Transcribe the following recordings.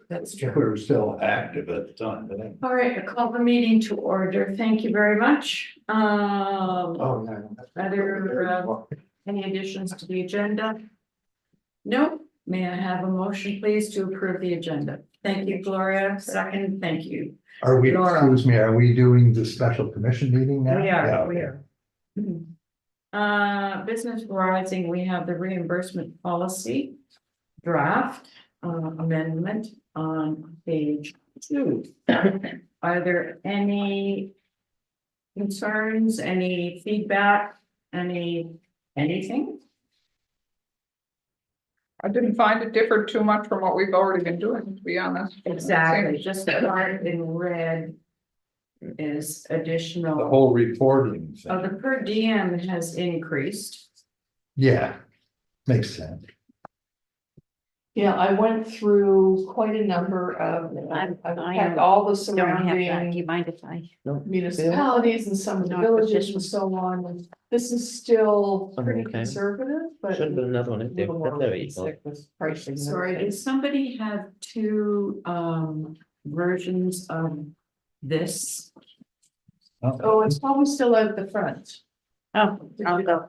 That's true. We were still active at the time, but then. All right, I call the meeting to order. Thank you very much. Oh, no. Other, any additions to the agenda? No. May I have a motion, please, to approve the agenda? Thank you, Gloria. Second, thank you. Are we, Laura. excuse me, are we doing the special commission meeting now? We Yeah, are, we okay. are. Business Rising, we have the reimbursement policy draft amendment on page 2. Are there any concerns, any feedback, anything? I didn't find it differed too much from what we've already been doing, to be honest. Exactly, just the part in red is The additional. whole reporting Oh, thing. the per diem has increased. Yeah, makes sense. Yeah, I went through quite a number of, I've kept all the Don't have that, do surrounding you mind if I? municipalities and some of the No, but villages this and so on. And this is still Oh, pretty okay. conservative, but. Should have been another one a if they little put more their realistic with pricing and Sorry, everything. does somebody have two versions of this? Oh, it's probably still at the front. Oh, I'll go.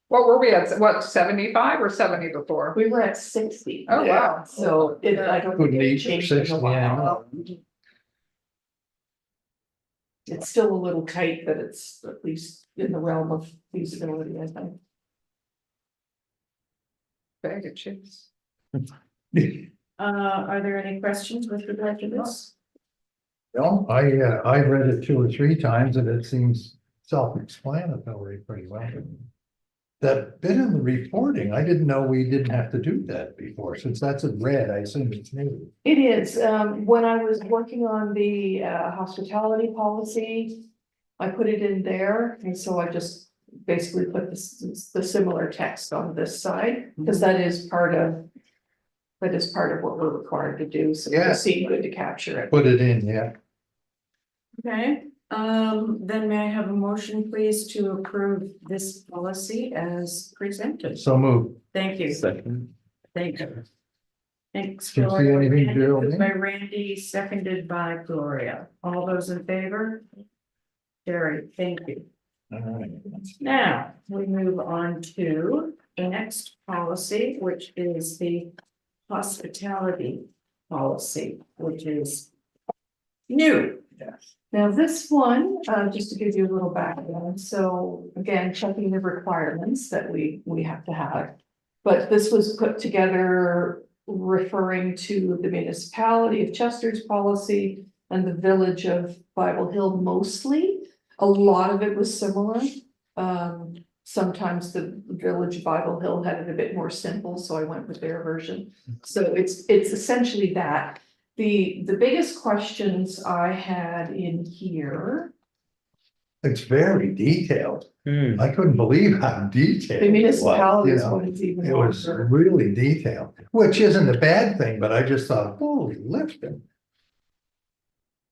What were we at, what, 75 or 70 before? We were at 60. Oh, wow. So it, I don't think Couldn't it eat for changed in 60, a yeah. while. It's still a little tight, but it's at least in the realm of feasibility, I think. Bag of chips. Are there any questions with regard to this? No, I read it 2 or 3 times and it seems self-explanatory pretty well. That bit in the reporting, I didn't know we didn't have to do that before, since that's in red, I assume it's new. It is, when I was working on the hospitality policy, I put it in there, and so I just basically put the similar text on this side, because that is part of. That is part of what we're required to do, so Yeah. it seemed good to capture it. Put it in, yeah. Okay, then may I have a motion, please, to approve this policy as presented? So move. Thank you, Second. thank you. Thanks, Do you see Gloria. anything, Gerald? Moved by Randy, seconded by Gloria. All those in favor? Jerry, thank you. All right. Now, we move on to the next policy, which is the hospitality policy, which is new. Now, this one, just to give you a little background, so again, checking the requirements that we have to have. But this was put together referring to the municipality of Chester's policy and the village of Bible Hill mostly. A lot of it was similar. Sometimes the village of Bible Hill had it a bit more simple, so I went with their version. So it's essentially that. The biggest questions I had in here, It's very detailed. Hmm. I couldn't believe how detailed. the it was, municipalities you know. one is even It was longer. really detailed, which isn't a bad thing, but I just thought, holy lifting.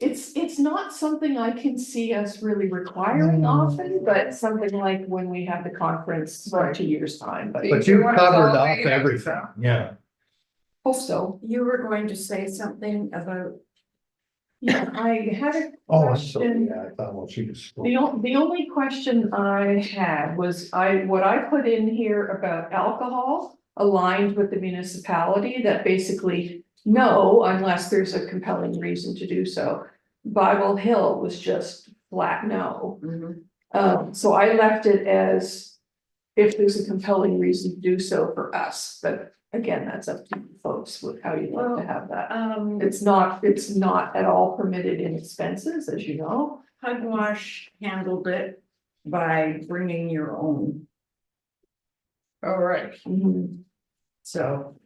It's not something I can see us really requiring often, but something like when we have the conference for 2 years' time, but But you want covered all off data, everything, yeah. hope so. You were going to say something about, Yeah, I had a Oh, I'm sorry, question. yeah, I thought, well, she was. The only question I had was what I put in here about alcohol aligned with the municipality that basically no, unless there's a compelling reason to do so. Bible Hill was just flat no. So I left it as if there's a compelling reason to do so for us, but again, that's up to you folks with how you'd like to have that. It's not at all permitted in expenses, as you know. Hugwash handled it by bringing your own, All right. so.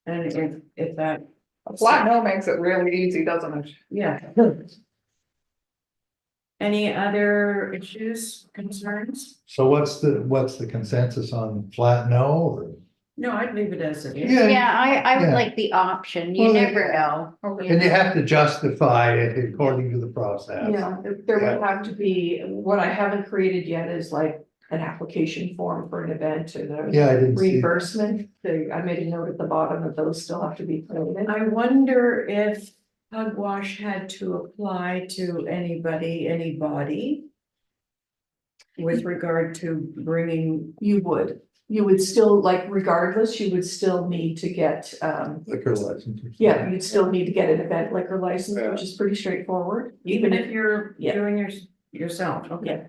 And if that, A flat no makes it really easy, doesn't it? yeah. Any other issues, concerns? So what's the consensus on flat no or? No, I'd leave it as it is. Yeah. Yeah, I would Yeah. like the option, you Well, never know. And you have to justify it according to the process. Yeah, there would have to be, what I haven't created yet is like an application form for an event or the Yeah, I didn't see. reimbursement, I made a note at the bottom that those still have to be put in. I wonder if Pugwash had to apply to anybody with regard to bringing, You would still, like regardless, you would still need to get, Liquor license. yeah, you'd still need to get an event liquor license, which is pretty straightforward. even if you're Yeah. doing yourself, okay? Yeah.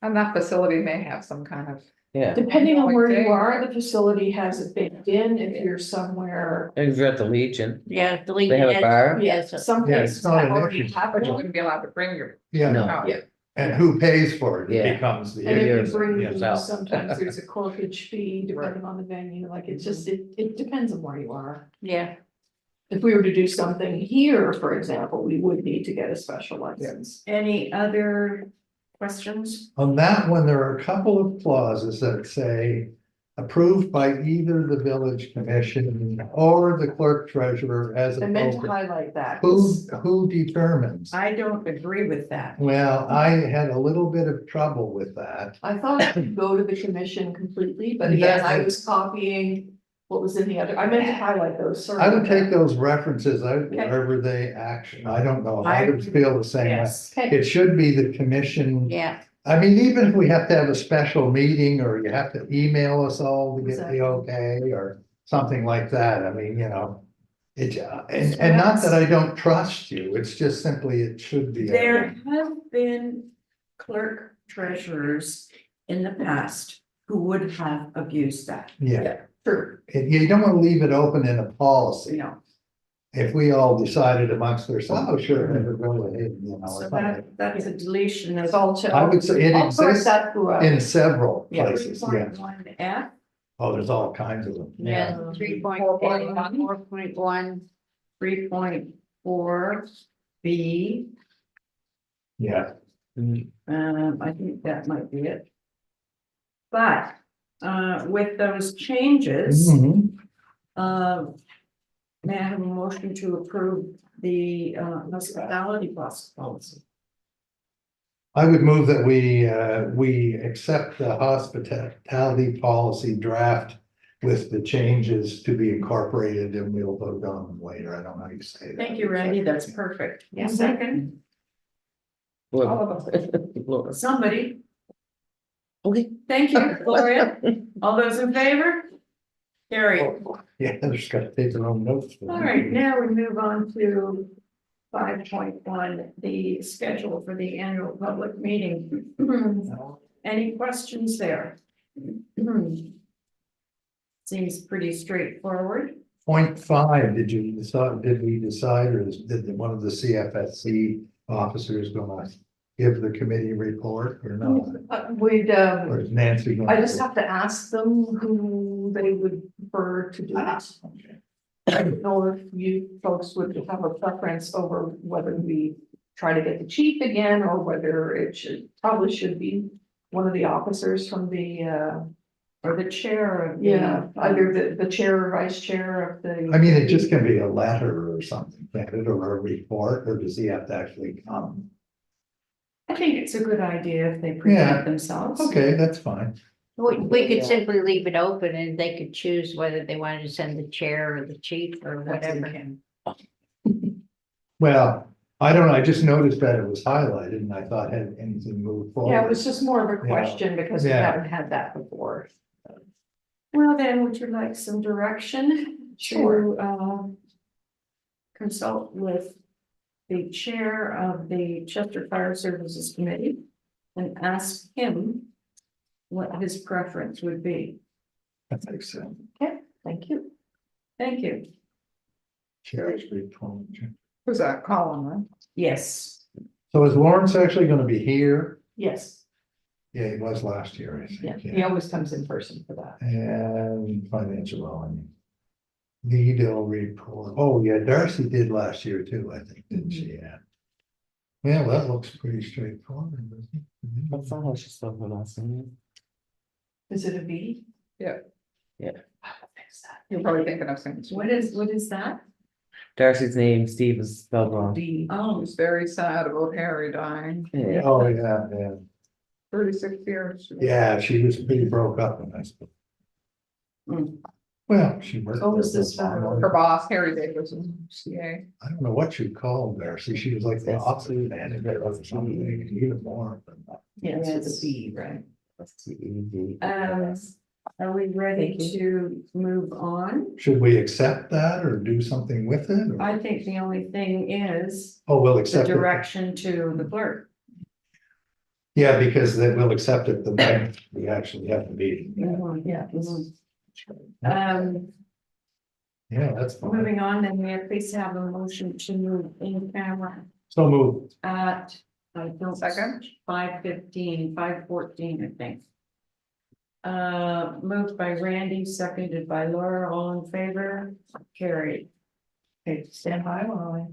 And that facility may have some kind of, Yeah, Depending on where you Okay. are, the facility has it baked in, if you're somewhere, if you're at the Legion, Yeah, delete. They have a bar? Yes. some Yeah, places it's not an already issue. have but you it. wouldn't be allowed to bring your. Yeah, No. out. Yeah. and who pays for it? It Yeah. becomes the. And issue. if you bring, yourself. sometimes there's a corkage fee depending on the venue, like it's just, it depends on where you are. Yeah, If we were to do something here, for example, we would need to get a special license. Any other questions? On that one, there are a couple of clauses that say approved by either the village commission or the clerk treasurer as I meant to appropriate. highlight that. Who determines? I don't agree with that. Well, I had a little bit of trouble with that. I thought it would go to the commission completely, but again, I was copying what was in the other, I meant to highlight those, sorry. I would about that. take those references out Okay. wherever they action. I don't know. I I would feel the same way. Yes, Okay, It should be the commission. yeah, I mean, even if we have to have a special meeting or you have to email us all to get Exactly. the okay or something like that. I mean, you know. It, and not that I don't trust you, it's just simply it should be. there have been clerk treasurers in the past who would have abused that, Yeah, true. you don't want to leave it open in a you policy. know, If we all decided amongst ourselves, oh, sure, never go ahead, you know. so it's not- that's a deletion It's of all. I would say it I'll correct exists that throughout. in several Yeah. places, yeah. 3.1F, Oh, there's all kinds of them. yeah, Yeah. 3.1, 4.1, 3.4B, Yeah, I think that might be it. But, with those changes, Mhm. may I have a motion to approve the, hospitality policy? I would move that we accept the hospitality policy draft with the changes to be incorporated and we'll vote on them later. I don't know how you say that. Thank you, Randy, that's perfect. Yeah. Second, All of us. Laura. somebody, Okay. thank you, Gloria, all those in favor? Carry. Yeah, they're just gotta take their own notes. All right, now we move on to 5.1, the schedule for the annual public meeting. Any questions there? Seems pretty straightforward. 0.5, did we decide, or did one of the CFSC officers gonna give the committee report or not? Or is Nancy? gonna- I just have to ask them who they would prefer to do it. Okay. I don't know if you folks would have a preference over whether we try to get the chief again, or whether it probably should be one of the officers from the, Or the chair of. the- either the chair or vice chair of the. I mean, it just can be a letter or something, can't it, or a report, or does he have to actually come? I think it's a good idea if they Yeah. present themselves. Okay, that's fine. we could simply leave it open and they could choose whether they wanted to send the chair or the chief or whatever. Well, I don't know, I just noticed that it was highlighted and I thought, had anything moved forward? Yeah, it was just more of a Yeah. question because we Yeah. haven't had that before. Well, then, would you like some direction Sure. to consult with the chair of the Chester Fire Services Committee and ask him what his preference would be? That makes sense. Thank you. Thank you. Sheriff's report. Who's that, Colin, right? Yes. So is Lawrence actually gonna be here? Yes, Yeah, he was last year, I yeah, think. he always comes in person for that. And financial wellness. Needle report. Oh, yeah, Darcy did last year too, I think, didn't she? Yeah. Yeah, that looks pretty straightforward. doesn't it? That's not how she spelled her last name. Is it a V? Yeah. Yeah. I'll fix that. You're probably thinking of saying. What is that? Darcy's name, Steve, is spelled wrong. D. Oh, Who's very sad about Harry dying. Yeah. Oh, yeah, yeah. 36 years. Yeah, she was pretty broke up in this. Mm. Well, she worked. Oh, was there this for a long Her time. boss, Harry Davis, was CA. I don't know what you called her. See, she was like the opposite manager or something, even more than that. Yes, it's a B, right? C-E-D. Are we ready Thank to move on? Should we accept that or do something with it? or- I think the only thing is Oh, we'll the accept it. direction to the clerk. Yeah, because then we'll accept it the night we actually have the meeting. Yeah. Um, Yeah, that's fine. moving on, then we at least have a motion to move in camera So move. at, I don't. Second. 5:15, 5:14, I think. Moved by Randy, seconded by Laura, all in favor, carried. Okay, stand by while I